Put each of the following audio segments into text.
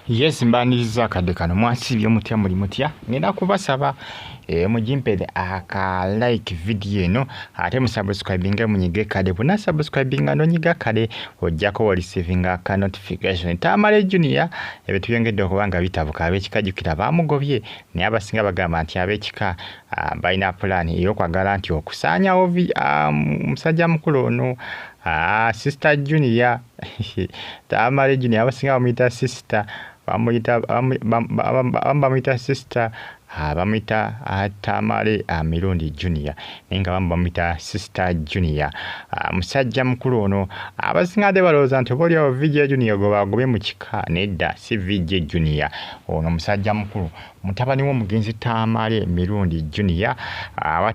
Yes, mbaniriza akadde kano mwasibye mutya muli mutya ngenda kubasaba mujimpede aka like video eno ate mu subscribing munyige kade buna subscribing anonyiga kade ojjako wa receiving aka notification Tamale Junior ebituyongedde okubanga bitabuka abekikajukira bamugobye ne abasinga bagamba nti abekika balina plan eyokwagala nti okusaanya ovi musajja mukulu ono sister Junior Tamale Junior abasinga bamuyita sister bamuyita sister bamuyita Tamale Mirundi Junior nenga bamuyita sister Junior musajja mukulu ono abasinga de balooza nti bolya video Junior go bagobe mu kika nedda si video Junior ono musajja mukulu mutabani w'omugenzi Tamale Mirundi Junior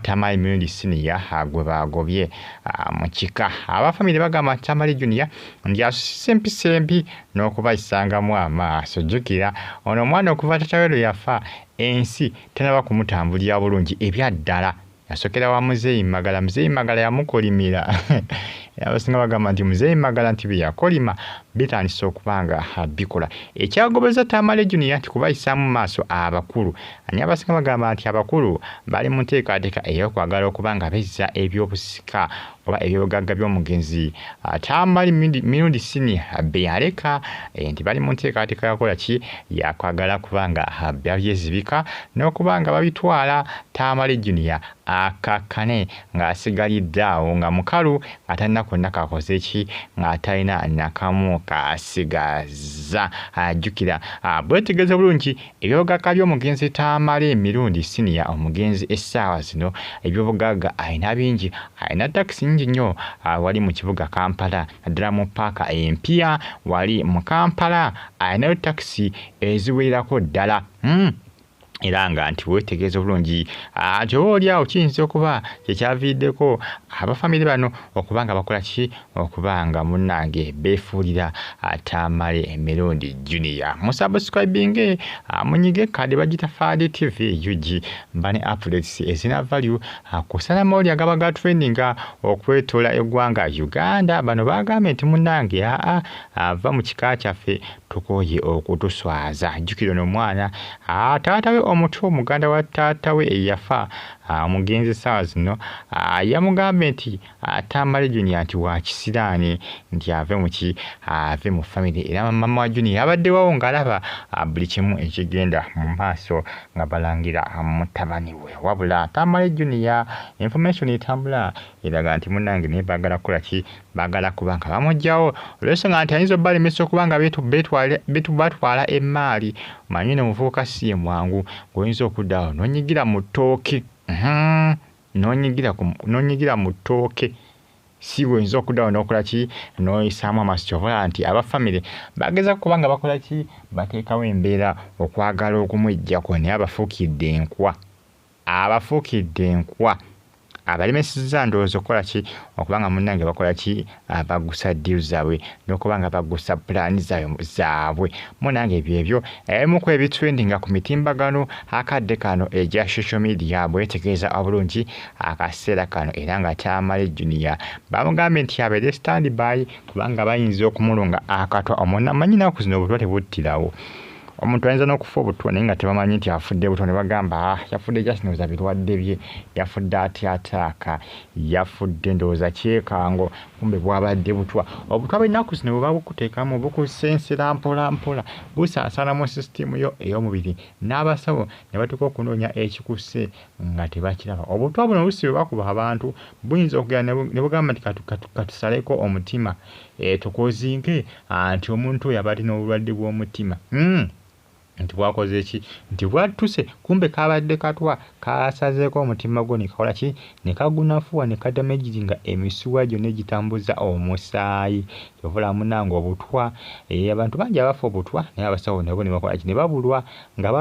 Tamale Mirundi Senior gwe bagobye mu kika abafamily bagamba Tamale Junior ndi asempi n'okubayisangamu amaaso jjukira ono mwana okuva tatawe yafa ensi tenaba kumutambulira bulungi ebyaddala yasokera wa Muzeeyi Magala yamukolimira abasinga bagamba nti Muzeeyi Magala nti byakolima bitandise okubanga bikola ekyagobeza Tamale Junior nti kubayisaamu maaso abakulu ani abasinga bagamba nti abakulu bali mu nteekateeka ey'okwagala okubanga bezza ebyobusika oba ebyobugagga by'omugenzi Tamale Mirundi Senior beyaleka nti bali mu nteekateeka yakola ki yakwagala kubanga babyezibika n'okubanga babitwala Tamale Junior akakane ng'asigalidde awo nga mukalu atalina konna kakoze ki ng'atalina nakamu kasigaza ajjukira bwetegeeza bulungi ebyobugagga by'omugenzi Tamale Mirundi Senior omugenzi essaawa zino ebyobugagga alina bingi alina takisi nyingi nnyo wali mu kibuga Kampala naddala mu paaka empya wali mu Kampala alinayo takisi eziwererako ddala era nga nti wetegeeza bulungi gy'olyawo kiyinza okuba kyekyaviiddeko abafamily bano okubanga bakola ki okubanga munnange beefuulira Tamale Mirundi Junior musubscribing munyige kade bagita Fadi TV UG mbane updates ezina value kusala mawulire agaba ga trendinga okwetoola eggwanga Uganda bano bagambye nti munnange ava mu kika kyaffe tukoye okutuswaza jjukira n'omwana taata we omuto omuganda wa taata we eyafa omugenzi essaawa zino yamugambye nti Tamale Junior nti wakisiraani nti ave mu family era mama wa Junior yabaddewawo ng'alaba buli kimu ekigenda mu maaso nga balangira mutabani we wabula Tamale Junior information etambula eraga nti munnange naye baagala kukola ki baagala kubanga bamugyawo olw'ensonga nti ayinza obbalemesa okubanga batwala emmaali manyi ne muvubuka si ye mwangu ng'oyinza okuddawo n'onyigira mu ttooke n'onyigira mu ttooke si bw'oyinza okuddawo n'okola ki n'oyisaamu amaaso kyobola nti abafamily bageza kubanga bakola ki bateekawo embeera okwagala okumweggyako naye abafuukidde enkwa abalemesezza ndowooza okukola ki okubanga munnange bakola ki bagusa deal zaabwe n'okubanga bagusa pulaani zaabwe munnange ebyo ebimu ku ebitrendinga ku mitimbagano akadde kano egya social media bwetegeeza obulungi akaseera kano era nga Tamale Junior bamugambye nti abeere standby kubanga bayinza okumulunga akatwa omunamanyi naku zino obutwa tebuttirawo omuntu ayinza n'okufa obutwa naye nga tebamanyi nti afudde butwa ne bagamba yafudde jasinoza birwadde bye yafudde atyataaka yafudde ndowooza kyekango kumbe bwabadde butwa obutwa bw'ennaku zino bwe babukuteekamu bukusensera mpola busaasaana mu sisitimu yo ey'omubiri n'abasawo ne batuuka okunoonya ekikusse nga tebakiraba obutwa buno oluusi bwe bakuba abantu buyinza okugenda ne bugamba nti katusaleko omutima tukozinge nti omuntu oyo aba alina obulwadde bw'omutima nti bwakoze eki nti bwattuse kumbe kabadde katwa kasazeeko omutima gwo ne kakola ki ne kagunafuwa ne kadamejiri nga emisuwa gyonna egitambuza omusaayi kyovula munnange obutwa abantu bangi abafa obutwa naye abasawo nabo ne bakola ki ne babulwa nga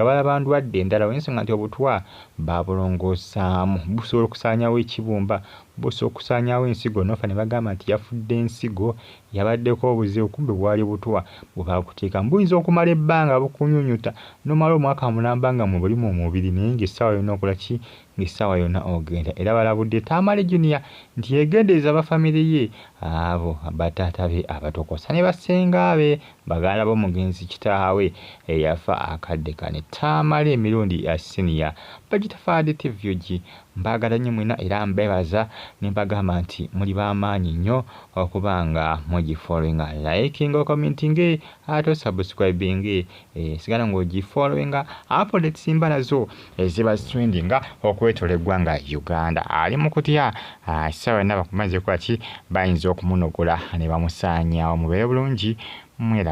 balaba ndwadde endala olw'ensonga nti obutwa babulongoosaamu busobola okusaanyawo ekibumba busobola okusaanyawo ensigo nofa ne bagamba nti yafudde ensigo yabaddeko obuzibu kumbe bwali butwa bwe bakuteekamu buyinza okumala ebbanga bukunyunyuta nomala omwaka mulamba nga mu buli mu mubiri naye ng'essaawa yonna okola ki ng'essaawa yonna ogenda era balabudde Tamale Junior nti yegendereza abafamire ye abo bataata be abatokosa ne basenga be bagala b'omugenzi kitaawe eyafa akadde kane. Tamale emirundi senior bagitafaadde TV mbagala nnyo mwena era mbebaza ne mbagamba nti muli b'amaanyi nnyo okuba nga mugifollowinga likinga commenting ate subscribing sigala ng'ogifollowinga updates simba nazo eziba trendinga okwetola eggwanga Uganda. Ali mu kutya essaawa yonna bakumaze kwaki bayinza okumunogola ne bamusaanyaawo. Mubeere bulungi mwera.